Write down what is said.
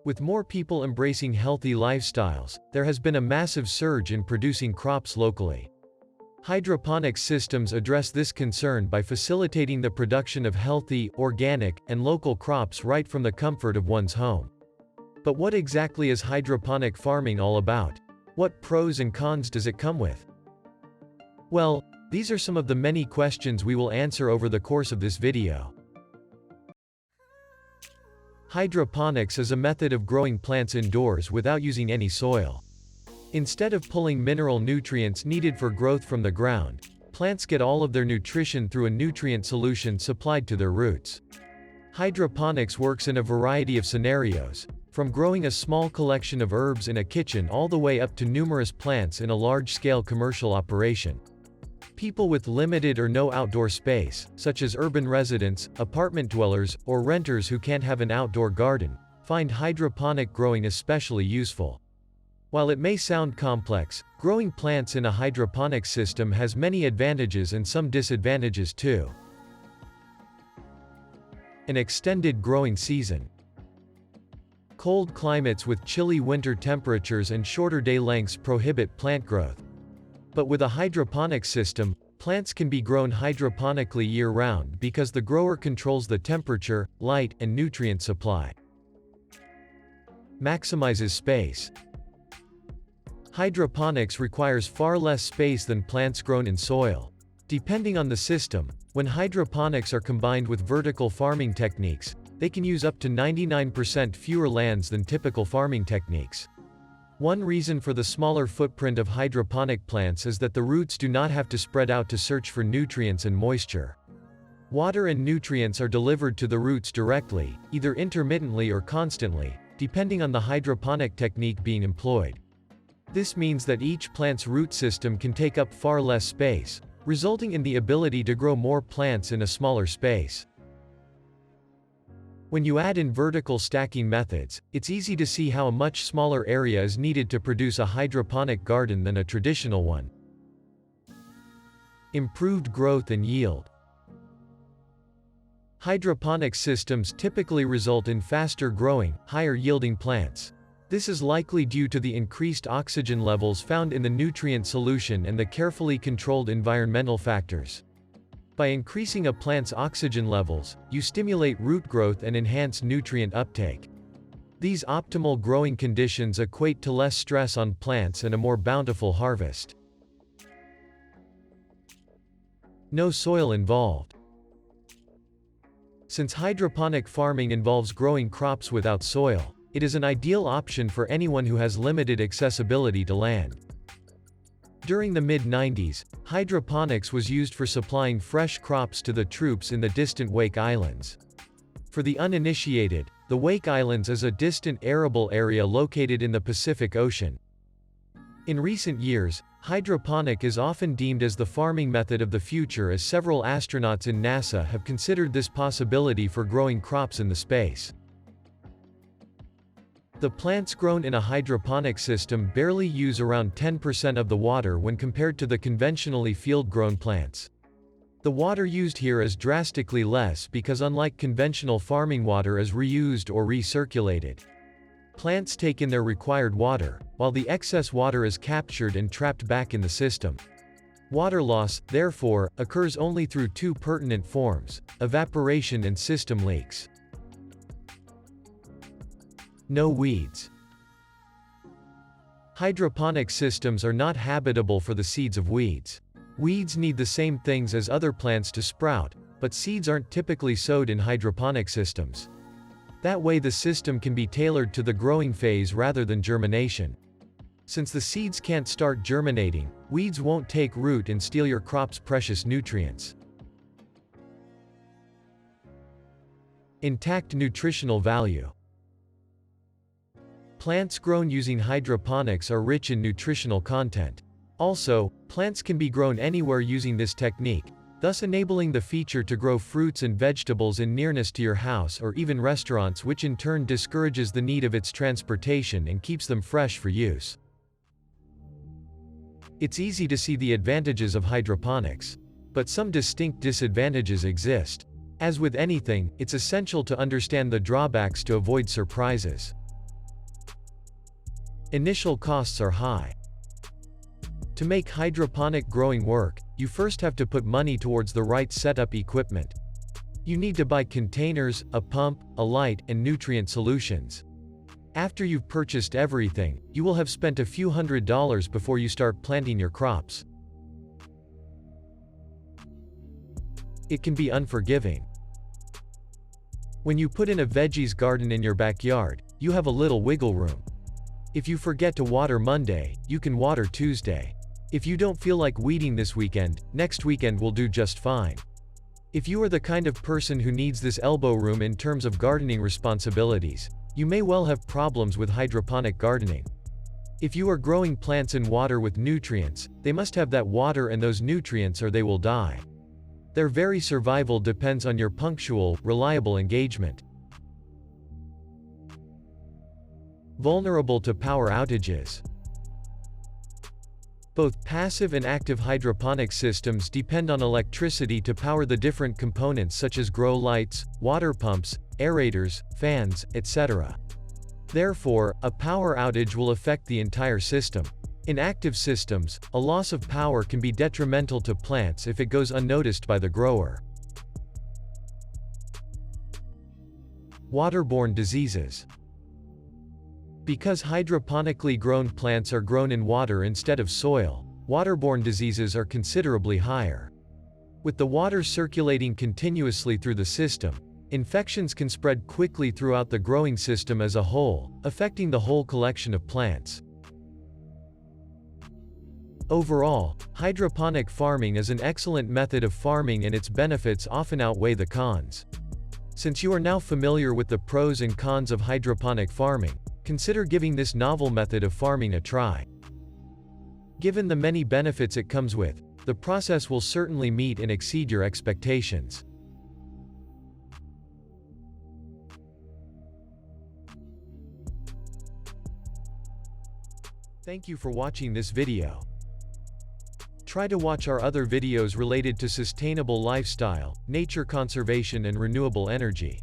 With more people embracing healthy lifestyles, there has been a massive surge in producing crops locally. Hydroponics systems address this concern by facilitating the production of healthy, organic, and local crops right from the comfort of one's home. But what exactly is hydroponic farming all about? What pros and cons does it come with? Well, these are some of the many questions we will answer over the course of this video. Hydroponics is a method of growing plants indoors without using any soil. Instead of pulling mineral nutrients needed for growth from the ground, plants get all of their nutrition through a nutrient solution supplied to their roots. Hydroponics works in a variety of scenarios, from growing a small collection of herbs in a kitchen all the way up to numerous plants in a large-scale commercial operation. People with limited or no outdoor space, such as urban residents, apartment dwellers, or renters who can't have an outdoor garden, find hydroponic growing especially useful. While it may sound complex, growing plants in a hydroponic system has many advantages and some disadvantages too. An extended growing season. Cold climates with chilly winter temperatures and shorter day lengths prohibit plant growth. But with a hydroponic system, plants can be grown hydroponically year-round because the grower controls the temperature, light, and nutrient supply. Maximizes space. Hydroponics requires far less space than plants grown in soil. Depending on the system, when hydroponics are combined with vertical farming techniques, they can use up to 99% fewer lands than typical farming techniques. One reason for the smaller footprint of hydroponic plants is that the roots do not have to spread out to search for nutrients and moisture. Water and nutrients are delivered to the roots directly, either intermittently or constantly, depending on the hydroponic technique being employed. This means that each plant's root system can take up far less space, resulting in the ability to grow more plants in a smaller space. When you add in vertical stacking methods, it's easy to see how a much smaller area is needed to produce a hydroponic garden than a traditional one. Improved growth and yield. Hydroponic systems typically result in faster growing, higher yielding plants. This is likely due to the increased oxygen levels found in the nutrient solution and the carefully controlled environmental factors. By increasing a plant's oxygen levels, you stimulate root growth and enhance nutrient uptake. These optimal growing conditions equate to less stress on plants and a more bountiful harvest. No soil involved. Since hydroponic farming involves growing crops without soil, it is an ideal option for anyone who has limited accessibility to land. During the mid-90s, hydroponics was used for supplying fresh crops to the troops in the distant Wake Islands. For the uninitiated, the Wake Islands is a distant arable area located in the Pacific Ocean. In recent years, hydroponic is often deemed as the farming method of the future as several astronauts in NASA have considered this possibility for growing crops in the space. The plants grown in a hydroponic system barely use around 10% of the water when compared to the conventionally field-grown plants. The water used here is drastically less because unlike conventional farming, water is reused or recirculated. Plants take in their required water, while the excess water is captured and trapped back in the system. Water loss, therefore, occurs only through two pertinent forms: evaporation and system leaks. No weeds. Hydroponic systems are not habitable for the seeds of weeds. Weeds need the same things as other plants to sprout, but seeds aren't typically sowed in hydroponic systems. That way the system can be tailored to the growing phase rather than germination. Since the seeds can't start germinating, weeds won't take root and steal your crop's precious nutrients. Intact nutritional value. Plants grown using hydroponics are rich in nutritional content. Also, plants can be grown anywhere using this technique, thus enabling the feature to grow fruits and vegetables in nearness to your house or even restaurants, which in turn discourages the need of its transportation and keeps them fresh for use. It's easy to see the advantages of hydroponics. But some distinct disadvantages exist. As with anything, it's essential to understand the drawbacks to avoid surprises. Initial costs are high. To make hydroponic growing work, you first have to put money towards the right setup equipment. You need to buy containers, a pump, a light, and nutrient solutions. After you've purchased everything, you will have spent a few $100s before you start planting your crops. It can be unforgiving. When you put in a veggies garden in your backyard, you have a little wiggle room. If you forget to water Monday, you can water Tuesday. If you don't feel like weeding this weekend, next weekend will do just fine. If you are the kind of person who needs this elbow room in terms of gardening responsibilities, you may well have problems with hydroponic gardening. If you are growing plants in water with nutrients, they must have that water and those nutrients or they will die. Their very survival depends on your punctual, reliable engagement. Vulnerable to power outages. Both passive and active hydroponic systems depend on electricity to power the different components such as grow lights, water pumps, aerators, fans, etc. Therefore, a power outage will affect the entire system. In active systems, a loss of power can be detrimental to plants if it goes unnoticed by the grower. Waterborne diseases. Because hydroponically grown plants are grown in water instead of soil, waterborne diseases are considerably higher. With the water circulating continuously through the system, infections can spread quickly throughout the growing system as a whole, affecting the whole collection of plants. Overall, hydroponic farming is an excellent method of farming and its benefits often outweigh the cons. Since you are now familiar with the pros and cons of hydroponic farming, consider giving this novel method of farming a try. Given the many benefits it comes with, the process will certainly meet and exceed your expectations. Thank you for watching this video. Try to watch our other videos related to sustainable lifestyle, nature conservation and renewable energy.